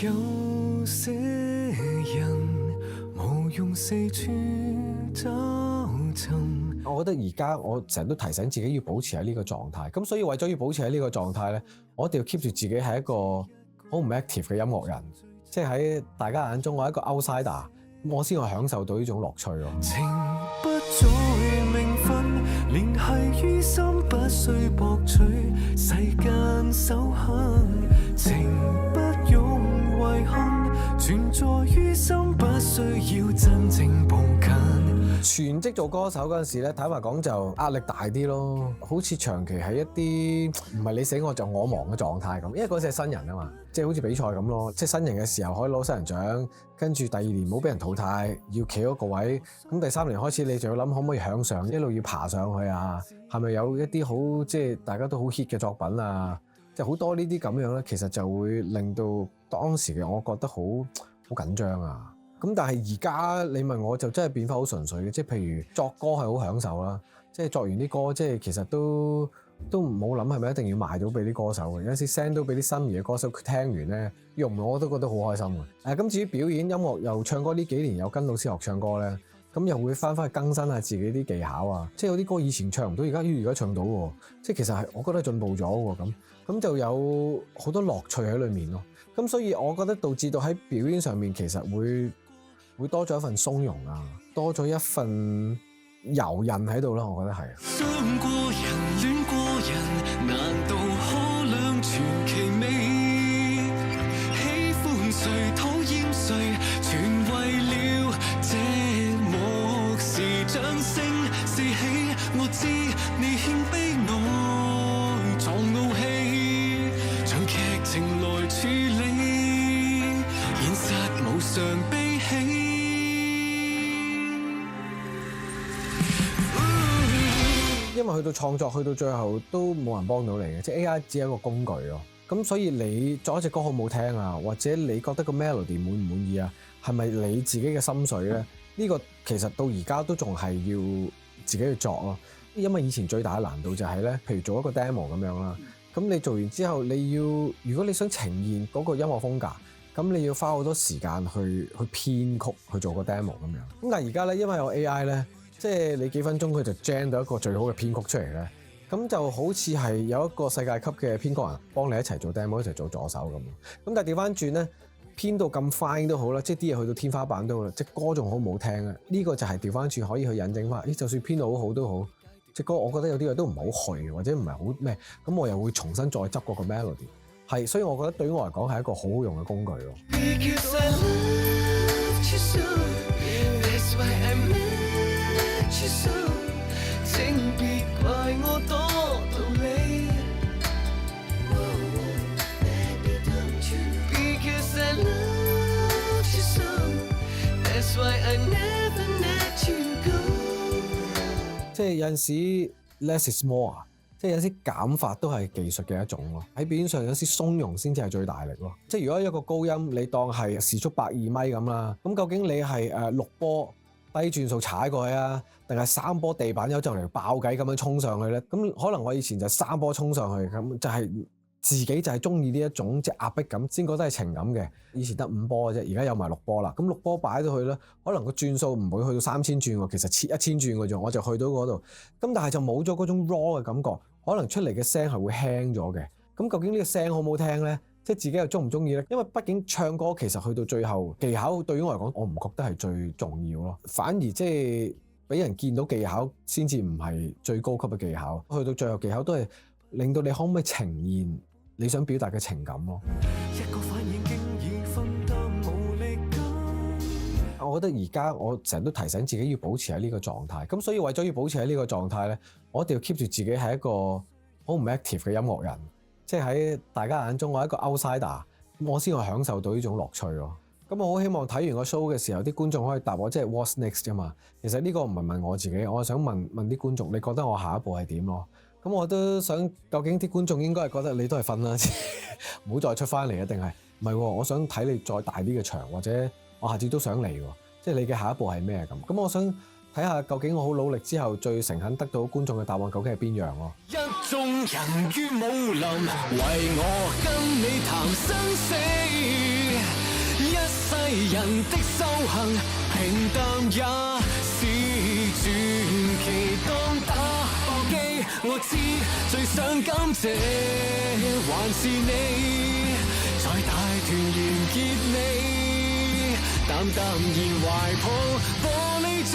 有些人無用四處找尋。我覺得而家我成日都提醒自己要保持喺呢個狀態，咁所以為咗要保持喺呢個狀態咧，我一定要 keep 住自己係一個好唔 active 嘅音樂人，即係喺大家眼中我係一個 outsider， 我先會享受到呢種樂趣咯。情不再名分，聯繫於心，不需博取世間首肯。情不用遺憾，存在於心，不需要真正抱緊。全職做歌手嗰陣時咧，坦白講就壓力大啲咯，好似長期喺一啲唔係你死我就我亡嘅狀態咁，因為嗰陣係新人啊嘛，即係好似比賽咁咯，即係新人嘅時候可以攞新人獎，跟住第二年冇俾人淘汰，要企嗰個位，咁第三年開始你就要諗可唔可以向上，一路要爬上去啊，係咪有一啲好即係大家都好 hit 嘅作品啊，即係好多呢啲咁樣咧，其實就會令到當時嘅我覺得好緊張啊。咁但係而家你問我就真係變化好純粹嘅，即係譬如作歌係好享受啦，即係作完啲歌即係其實都唔好諗係咪一定要賣到俾啲歌手嘅，有陣時 send 到俾啲心儀嘅歌手佢聽完咧用我都覺得好開心嘅。咁至於表演音樂又唱歌呢幾年有跟老師學唱歌咧，咁又會翻去更新下自己啲技巧啊，即係有啲歌以前唱唔到，而家唱到喎，即係其實係我覺得進步咗喎，咁就有好多樂趣喺裏面咯。咁所以我覺得導致到喺表演上面其實會多咗一份鬆容啊，多咗一份柔韌喺度啦，我覺得係。傷過人，戀過人，難道可兩全其美？喜歡誰，討厭誰，全為了這幕是掌聲四起。我知你獻悲愛藏傲氣，像劇情來處理，現實無常悲喜。因為去到創作去到最後都冇人幫到你嘅，即係 AI 只係一個工具咯。咁所以你作一隻歌好唔好聽啊，或者你覺得個 melody 滿唔滿意啊，係咪你自己嘅心水咧？呢個其實到而家都仲係要自己去作咯。因為以前最大嘅難度就係咧，譬如做一個 demo 咁樣啦，咁你做完之後你要如果你想呈現嗰個音樂風格，咁你要花好多時間去編曲去做個 demo 咁樣。咁但係而家咧，因為有 AI 咧。即係你幾分鐘佢就 gen 到一個最好嘅編曲出嚟咧，咁就好似係有一個世界級嘅編曲人幫你一齊做 demo 一齊做助手咁。咁但係調翻轉咧，編到咁 fine 都好啦，即係啲嘢去到天花板都好啦，即係歌仲好唔好聽啊？呢個就係調翻轉可以去引證翻，就算編到好好都好，隻歌我覺得有啲嘢都唔係好去或者唔係好咩，咁我又會重新再執嗰個 melody， 係，所以我覺得對於我嚟講係一個好好用嘅工具咯。請別怪我多道理 Because I love you so That's why I never let you go 即係有陣時 less is more 啊，即係有陣時減法都係技術嘅一種咯。喺表演上有陣時鬆容先至係最大力咯。即係如果一個高音你當係時速120米咁啦，咁究竟你係6波低轉數踩過去啊，定係3波地板油就嚟爆計咁樣衝上去咧？咁可能我以前就3波衝上去，咁就係自己就係中意呢一種即係壓迫感，先覺得係情感嘅。以前得5波嘅啫，而家有埋6波啦。咁6波擺到去咧，可能個轉數唔會去到3000轉喎，其實1000轉嘅啫，我就去到嗰度。咁但係就冇咗嗰種 raw 嘅感覺，可能出嚟嘅聲係會輕咗嘅。咁究竟呢個聲好唔好聽咧？即係自己又中唔中意咧？因為畢竟唱歌其實去到最後技巧對於我嚟講，我唔覺得係最重要咯。反而即係俾人見到技巧先至唔係最高級嘅技巧。去到最後技巧都係令到你可唔可以呈現你想表達嘅情感咯。一個反應經已分擔無力感。我覺得而家我成日都提醒自己要保持喺呢個狀態。咁所以為咗要保持喺呢個狀態咧，我一定要 keep 住自己係一個好唔 active 嘅音樂人。即係喺大家眼中我係一個 outsider，我先會享受到呢種樂趣咯。咁我好希望睇完個 show 嘅時候，啲觀眾可以答我，即係 what's next 啫嘛。其實呢個唔係問我自己，我係想問啲觀眾，你覺得我下一步係點咯？咁我都想，究竟啲觀眾應該係覺得你都係瞓啦，唔好再出翻嚟啊？定係唔係？我想睇你再大啲嘅場，或者我下次都想嚟喎。即係你嘅下一步係咩咁？咁我想睇下究竟我好努力之後最誠懇得到觀眾嘅答案究竟係邊樣咯？一眾人於武林，為我跟你談生死。偉人的修行，平淡也是傳奇。當打爆機，我知最想感謝還是你，在大團圓結尾，淡淡然懷抱玻璃中。